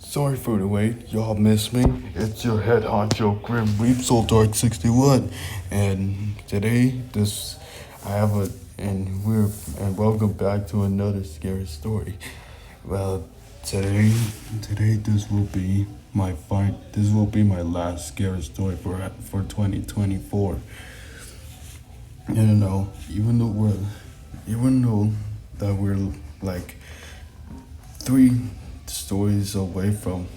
Sorry for the wait, y'all miss me. It's your head honcho Grim Reapsol Dark 61, and today I have a and welcome back to another scary story. Well, today this will be my last scary story for 2024. You know, even though that we're like three stories away from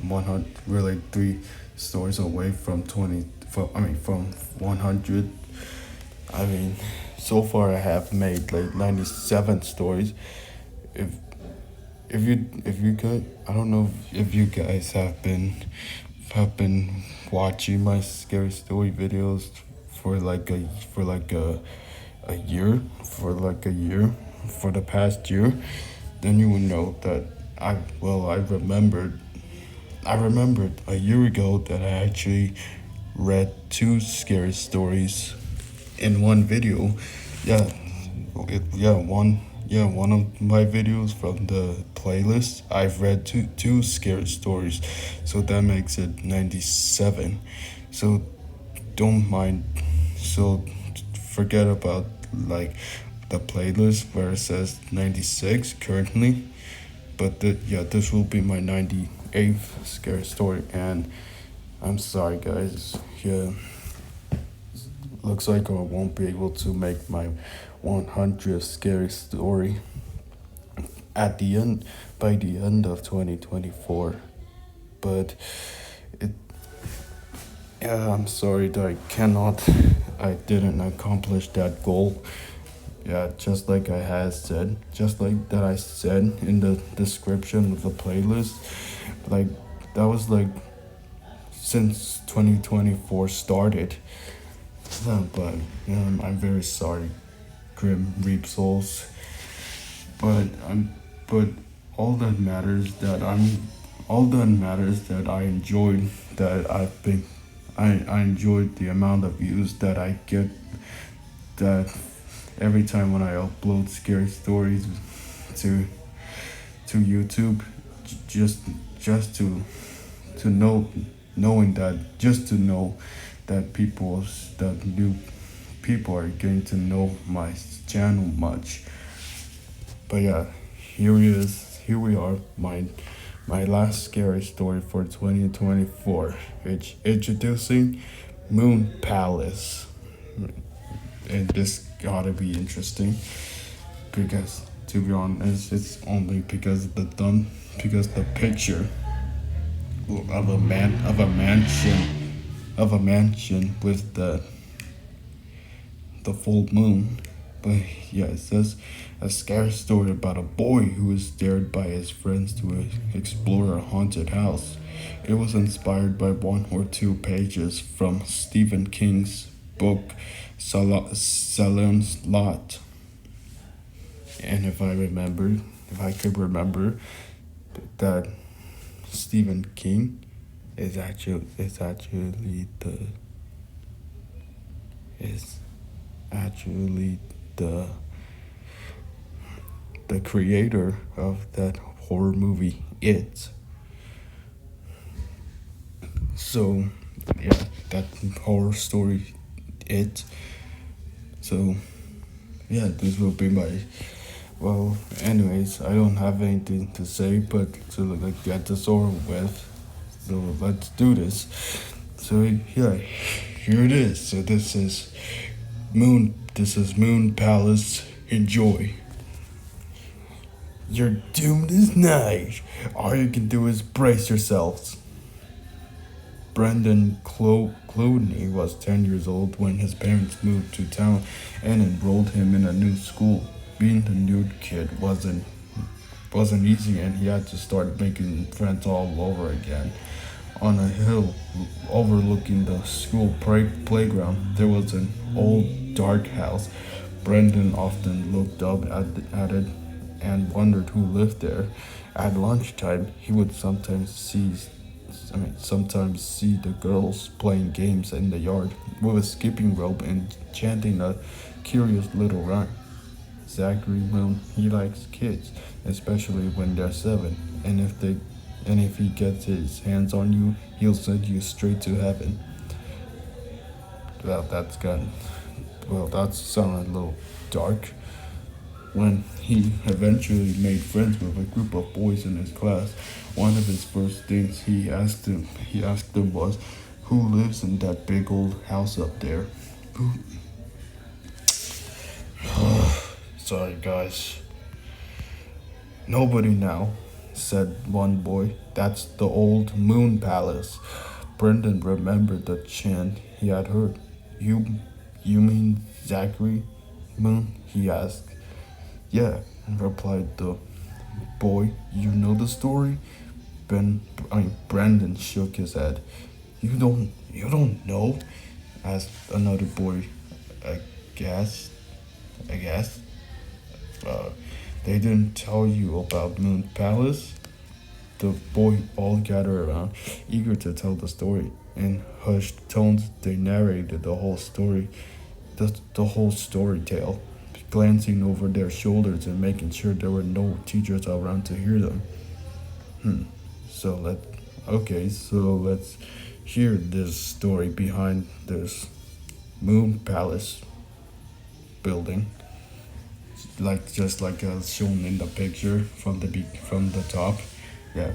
100. We're like three stories away from 20. From 100. I mean, so far I have made like 97 stories. If if you guys, I don't know if you guys have been watching my scary story videos for a year for the past year, then you would know that I remembered a year ago that I actually read two scary stories in one video. Yeah, one of my videos from the playlist. I've read two scary stories, so that makes it 97. So don't mind. So forget about like the playlist where it says 96 currently. But this will be my 98th scary story, and I'm sorry, guys. Yeah, looks like I won't be able to make my 100th scary story at the end by the end of 2024. But it, yeah, I'm sorry that I didn't accomplish that goal. Yeah, just like that I said in the description of the playlist, like that was like since 2024 started. But I'm very sorry, Grim Reap Souls. But all that matters that I'm all that matters that I enjoyed that I've been I enjoyed the amount of views that I get, that every time when I upload scary stories to YouTube, just just to know knowing that just to know that new people are getting to know my channel much. But yeah, here we are, my last scary story for 2024. It's introducing Moon Palace. And this gotta be interesting because, to be honest, it's only because of because the picture of a mansion with the full moon. But yeah, it says a scary story about a boy who was dared by his friends to explore a haunted house. It was inspired by one or two pages from Stephen King's book Salon's Lot. And if I could remember, that Stephen King is actually the the creator of that horror movie It. So yeah, that horror story It. So yeah, this will be my well. Anyways, I don't have anything to say, but to like get this over with. So let's do this. So yeah, here it is. So This is Moon Palace. Enjoy. You're doomed as night. All you can do is brace yourselves. Brendan Clooney was 10 years old when his parents moved to town and enrolled him in a new school. Being the new kid wasn't easy, and he had to start making friends all over again. On a hill overlooking the school playground, there was an old dark house. Brendan often looked up at it and wondered who lived there. At lunchtime, he would sometimes see the girls playing games in the yard with a skipping rope and chanting a curious little rhyme. Zachary Moon, he likes kids, especially when they're 7, and if they and if he gets his hands on you, he'll send you straight to heaven. Well, that sounded a little dark. When he eventually made friends with a group of boys in his class, one of his first things he asked them was, "Who lives in that big old house up there?" Who? Sorry, guys. "Nobody now," said one boy. "That's the old moon palace." Brendan remembered the chant he had heard. You mean Zachary Moon?" he asked. "Yeah," replied the boy. "You know the story?" Brandon shook his head. You don't know?" asked another boy. "I guess, I guess. Uh, they didn't tell you about Moon Palace?" The boy all gathered around, eager to tell the story. In hushed tones, they narrated the whole story tale, glancing over their shoulders and making sure there were no teachers around to hear them. Hmm. So let okay, so let's hear this story behind this Moon Palace building, just like shown in the picture from the top. Yeah.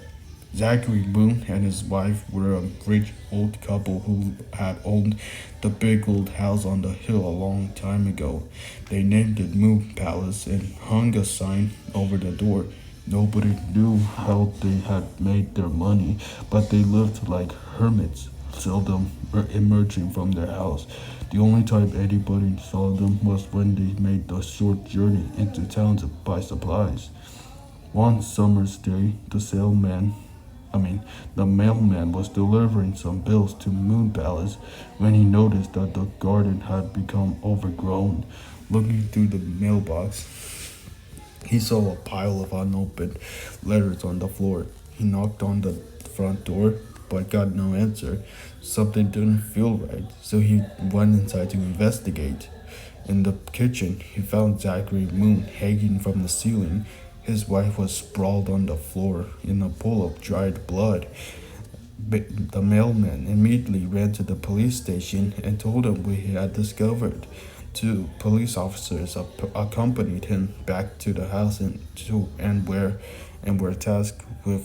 Zachary Boone and his wife were a rich old couple who had owned the big old house on the hill a long time ago. They named it Moon Palace and hung a sign over the door. Nobody knew how they had made their money, but they lived like hermits, seldom emerging from their house. The only time anybody saw them was when they made the short journey into town to buy supplies. One summer's day, the mailman was delivering some bills to Moon Palace when he noticed that the garden had become overgrown. Looking through the mailbox, he saw a pile of unopened letters on the floor. He knocked on the front door, but got no answer. Something didn't feel right, so he went inside to investigate. In the kitchen, he found Zachary Moon hanging from the ceiling. His wife was sprawled on the floor in a pool of dried blood. The mailman immediately ran to the police station and told him what he had discovered. Two police officers accompanied him back to the house and were tasked with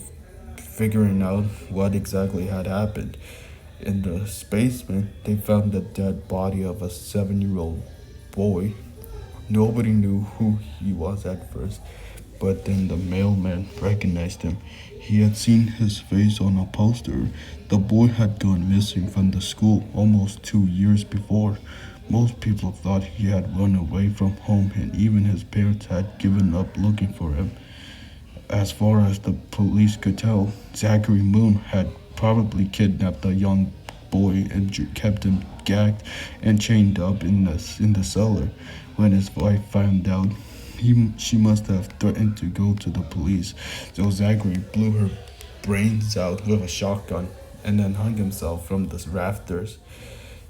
figuring out what exactly had happened. In the basement, they found the dead body of a 7-year-old boy. Nobody knew who he was at first, but then the mailman recognized him. He had seen his face on a poster. The boy had gone missing from the school almost 2 years before. Most people thought he had run away from home, and even his parents had given up looking for him. As far as the police could tell, Zachary Moon had probably kidnapped the young boy and kept him gagged and chained up in the cellar. When his wife found out, she must have threatened to go to the police, so Zachary blew her brains out with a shotgun and then hung himself from the rafters.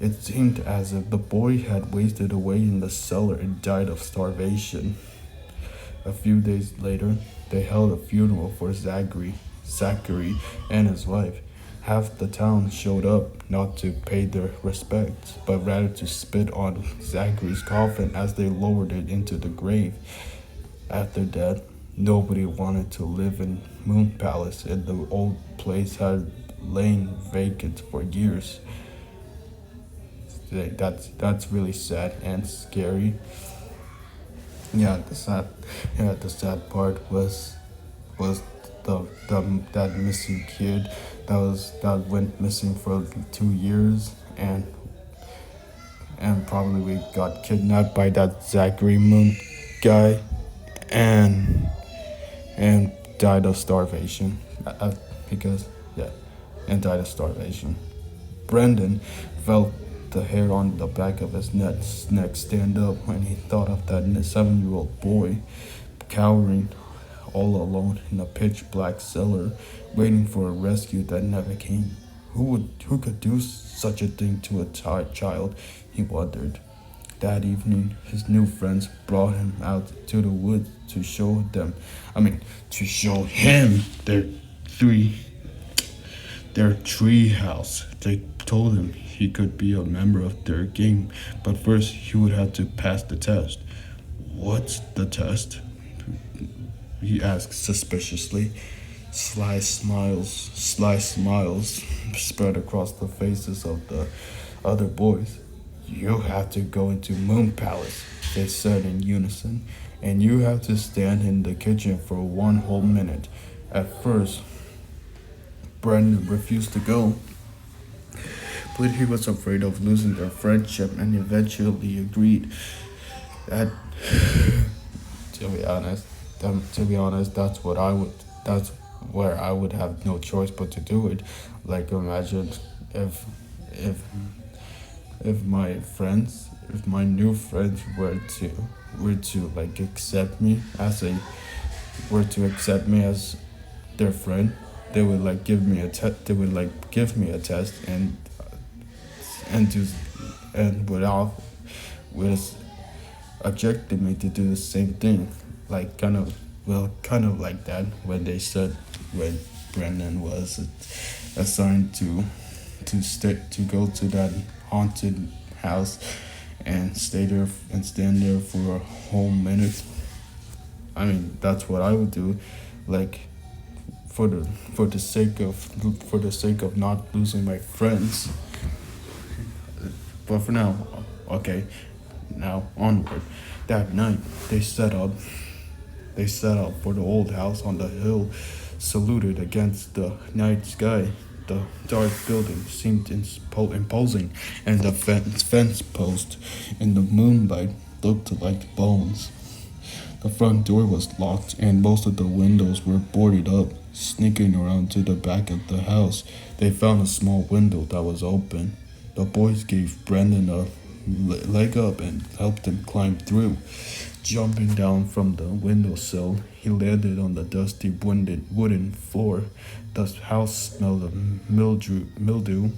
It seemed as if the boy had wasted away in the cellar and died of starvation. A few days later, they held a funeral for Zachary and his wife. Half the town showed up not to pay their respects, but rather to spit on Zachary's coffin as they lowered it into the grave. After that, nobody wanted to live in Moon Palace, and the old place had lain vacant for years. That's really sad and scary. The sad part was that missing kid that went missing for 2 years, and probably got kidnapped by that Zachary Moon guy, and died of starvation. Because yeah, and died of starvation. Brendan felt the hair on the back of his neck stand up when he thought of that 7-year-old boy cowering all alone in a pitch black cellar, waiting for a rescue that never came. Who could do such a thing to a child? He wondered. That evening, his new friends brought him out to the woods to show him their three their tree house. They told him he could be a member of their gang, but first he would have to pass the test. What's the test? He asked suspiciously. Sly smiles spread across the faces of the other boys. You have to go into Moon Palace, they said in unison, and you have to stand in the kitchen for 1 whole minute. At first, Brendan refused to go, but he was afraid of losing their friendship and eventually agreed. That, to be honest, that's what I would. That's where I would have no choice but to do it. Like imagine if if if my new friends were to like accept me as a were to accept me as their friend, they would like give me a test. They would like give me a test and do and with objected me to do the same thing, like kind of like that when Brendan was assigned to go to that haunted house and stand there for a whole minute. I mean, that's what I would do, like for the sake of not losing my friends. But for now, okay, now onward. That night, they set up for the old house on the hill, saluted against the night sky. The dark building seemed imposing, and the fence post in the moonlight looked like bones. The front door was locked, and most of the windows were boarded up. Sneaking around to the back of the house, they found a small window that was open. The boys gave Brendan a leg up and helped him climb through. Jumping down from the windowsill, he landed on the dusty wooden floor. The house smelled of mildew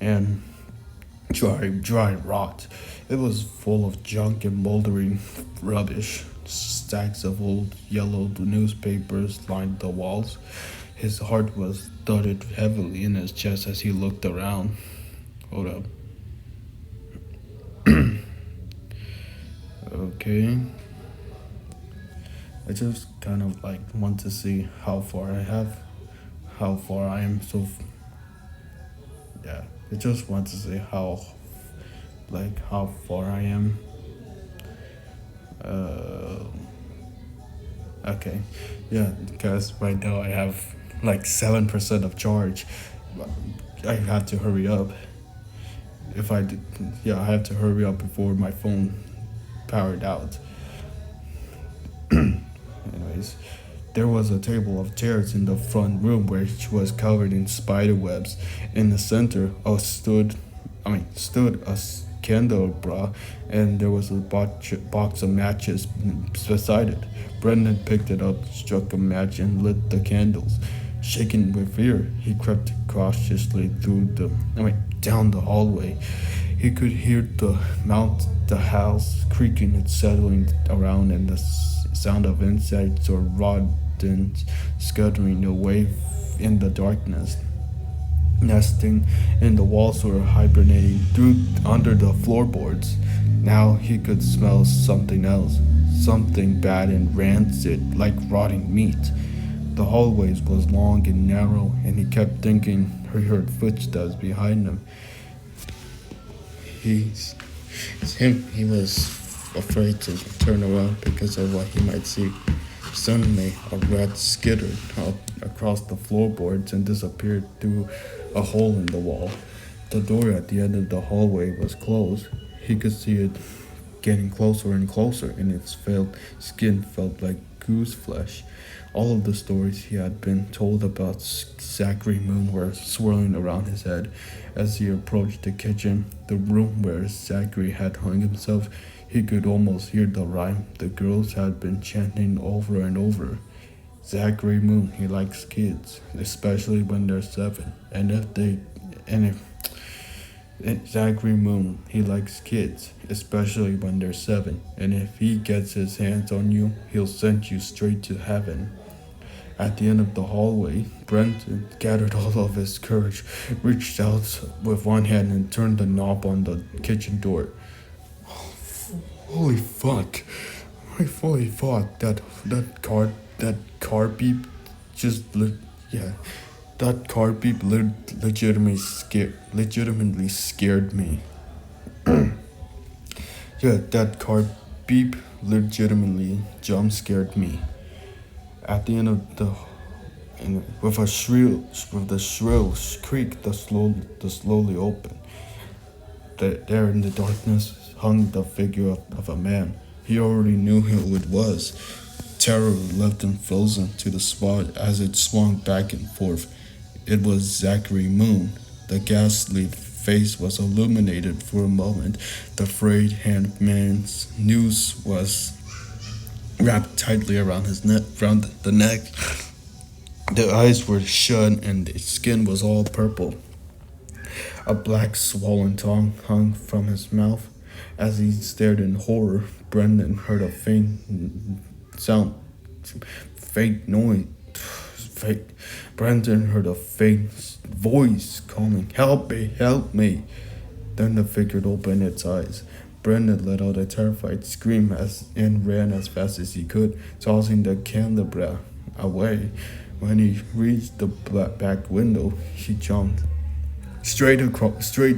and dry rot. It was full of junk and moldering rubbish. Stacks of old yellowed newspapers lined the walls. His heart was thudded heavily in his chest as he looked around. Hold up. Okay. I just kind of like want to see how far I am. Yeah. I just want to see how far I am. Okay. Yeah, because right now I have like 7% of charge. I have to hurry up. If I did, yeah, I have to hurry up before my phone powered out. Anyways, there was a table of chairs in the front room which was covered in spider webs. In the center, stood a candelabra, and there was a box of matches beside it. Brendan picked it up, struck a match, and lit the candles. Shaken with fear, he crept cautiously down the hallway. He could hear the house creaking and settling around, and the sound of insects or rodents scuttering away in the darkness. Nesting in the walls or hibernating under the floorboards. Now he could smell something else, something bad and rancid, like rotting meat. The hallways was long and narrow, and he kept thinking he heard footsteps behind him. He was afraid to turn around because of what he might see. Suddenly, a rat skittered up across the floorboards and disappeared through a hole in the wall. The door at the end of the hallway was closed. He could see it getting closer and closer, and its skin felt like goose flesh. All of the stories he had been told about Zachary Moon were swirling around his head. As he approached the kitchen, the room where Zachary had hung himself, he could almost hear the rhyme the girls had been chanting over and over. Zachary Moon, he likes kids, especially when they're 7. Zachary Moon, he likes kids, especially when they're 7. And if he gets his hands on you, he'll send you straight to heaven. At the end of the hallway, Brendan gathered all of his courage, reached out with one hand and turned the knob on the kitchen door. Holy fuck! I fully thought that car beep yeah, that car beep legitimately scared me. Yeah, that car beep legitimately jump scared me. At the end of the and with the shrill creak the slowly opened. There in the darkness hung the figure of a man. He already knew who it was. Terror left him frozen to the spot as it swung back and forth. It was Zachary Moon. The ghastly face was illuminated for a moment. The frayed hand man's noose was wrapped tightly around around the neck. The eyes were shut and the skin was all purple. A black swollen tongue hung from his mouth. As he stared in horror, Brendan heard a sound, faint noise. Faint. Brendan heard a faint voice calling, "Help me, help me!" Then the figure opened its eyes. Brendan let out a terrified scream and ran as fast as he could, tossing the candelabra away. When he reached the back window, he jumped straight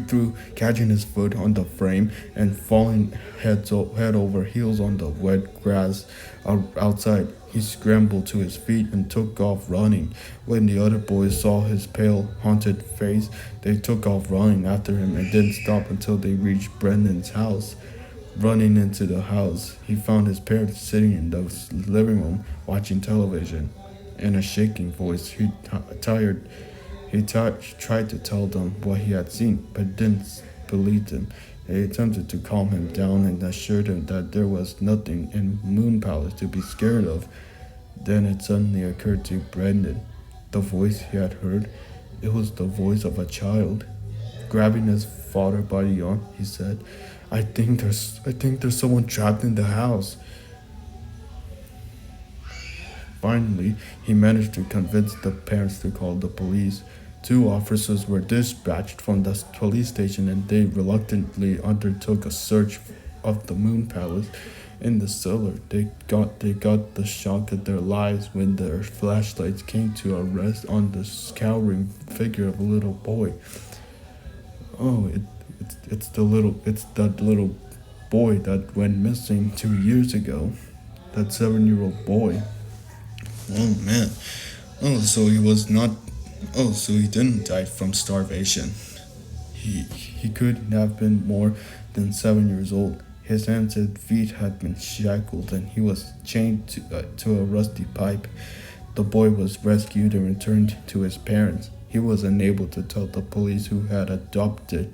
through, catching his foot on the frame and falling head over heels on the wet grass outside. He scrambled to his feet and took off running. When the other boys saw his pale, haunted face, they took off running after him and didn't stop until they reached Brendan's house. Running into the house, he found his parents sitting in the living room watching television. In a shaking voice, he tried to tell them what he had seen, but didn't believe them. They attempted to calm him down and assured him that there was nothing in Moon Palace to be scared of. Then it suddenly occurred to Brendan. The voice he had heard, it was the voice of a child. Grabbing his father by the arm, he said, I think there's someone trapped in the house." Finally, he managed to convince the parents to call the police. 2 officers were dispatched from the police station and they reluctantly undertook a search of the Moon Palace. In the cellar, they got the shock of their lives when their flashlights came to a rest on the cowering figure of a little boy. Oh, it's that little boy that went missing 2 years ago. That 7-year-old boy. Oh man. Oh, so he was not. Oh, so he didn't die from starvation. He couldn't have been more than 7 years old. His hands and feet had been shackled, and he was chained to a rusty pipe. The boy was rescued and returned to his parents. He was unable to tell the police who had abducted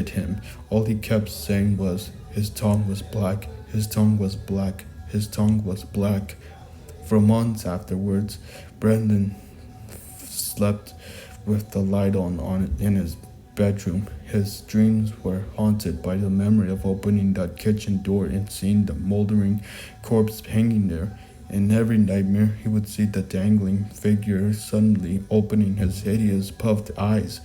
him. All he kept saying was, "His tongue was black. His tongue was black. His tongue was black." For months afterwards, Brendan slept with the light on in his bedroom. His dreams were haunted by the memory of opening that kitchen door and seeing the moldering corpse hanging there. In every nightmare, he would see the dangling figure suddenly opening his hideous puffed eyes.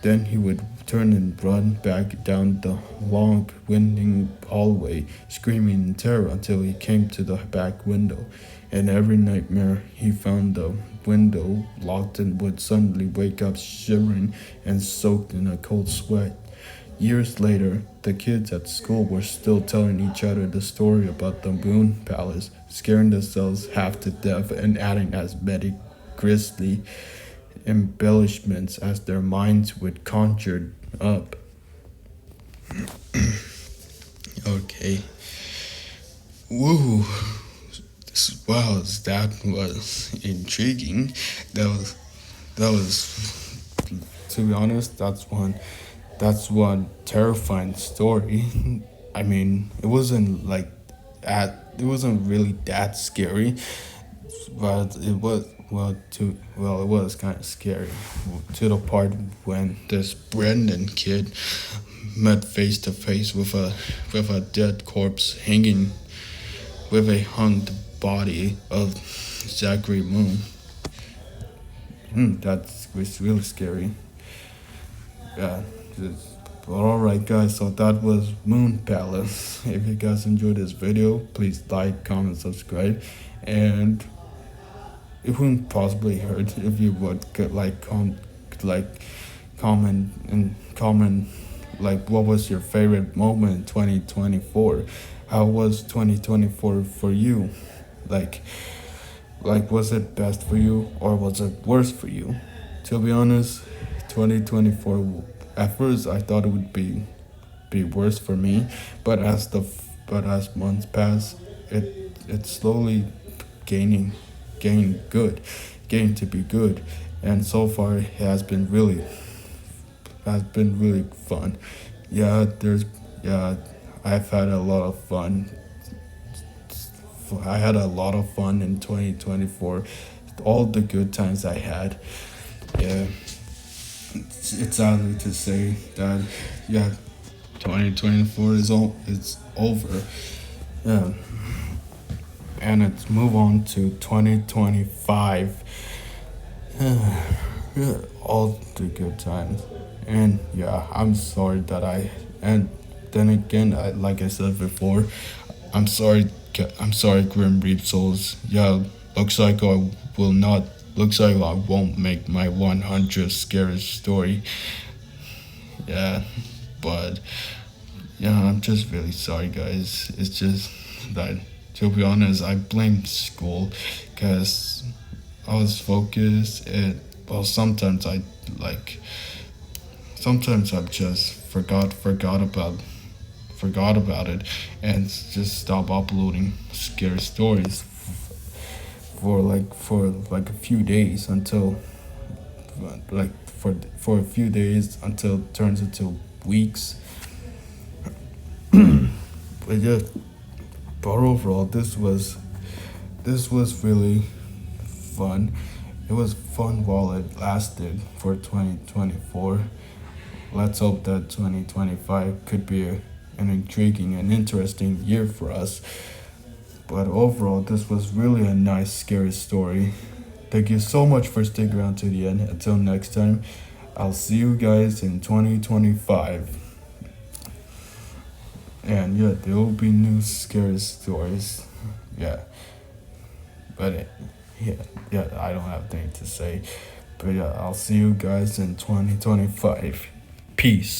Then he would turn and run back down the long, winding hallway, screaming in terror until he came to the back window. In every nightmare, he found the window locked and would suddenly wake up shivering and soaked in a cold sweat. Years later, the kids at school were still telling each other the story about the Moon Palace, scaring themselves half to death and adding as many grisly embellishments as their minds would conjure up. Okay. Woo. Wow, that was intriguing. That was to be honest, that's one terrifying story. I mean, it wasn't really that scary, but it was it was kind of scary to the part when this Brendan kid met face to face with a dead corpse hanging with a hung body of Zachary Moon. That was really scary. Yeah. But alright guys, so that was Moon Palace. If you guys enjoyed this video, please like, comment, subscribe, and it wouldn't possibly hurt if you would get like comment and comment like what was your favorite moment in 2024. How was 2024 for you? like was it best for you or was it worse for you? To be honest, 2024, at first I thought it would be worse for me, but as months pass, it's slowly gaining gain good getting to be good, and so far it has been really fun. Yeah, I've had a lot of fun. I had a lot of fun in 2024. All the good times I had. Yeah, it's sadly to say that, yeah, 2024 it's over. Yeah, and let's move on to 2025. Yeah, all the good times. And yeah, I'm sorry that and then again, like I said before, I'm sorry. I'm sorry, Grim Reap Souls. Yeah, looks like I will not. Looks like I won't make my 100th scary story. Yeah, but yeah, I'm just really sorry, guys. It's just that, to be honest, I blame school because I was focused. Well, sometimes I just forgot about it and just stop uploading scary stories for a few days until for a few days until it turns into weeks. But yeah, but overall this was really fun. It was fun while it lasted for 2024. Let's hope that 2025 could be an intriguing and interesting year for us. But overall, this was really a nice, scary story. Thank you so much for sticking around to the end. Until next time, I'll see you guys in 2025. And yeah, there will be new scary stories. Yeah. But yeah, I don't have anything to say. But yeah, I'll see you guys in 2025. Peace.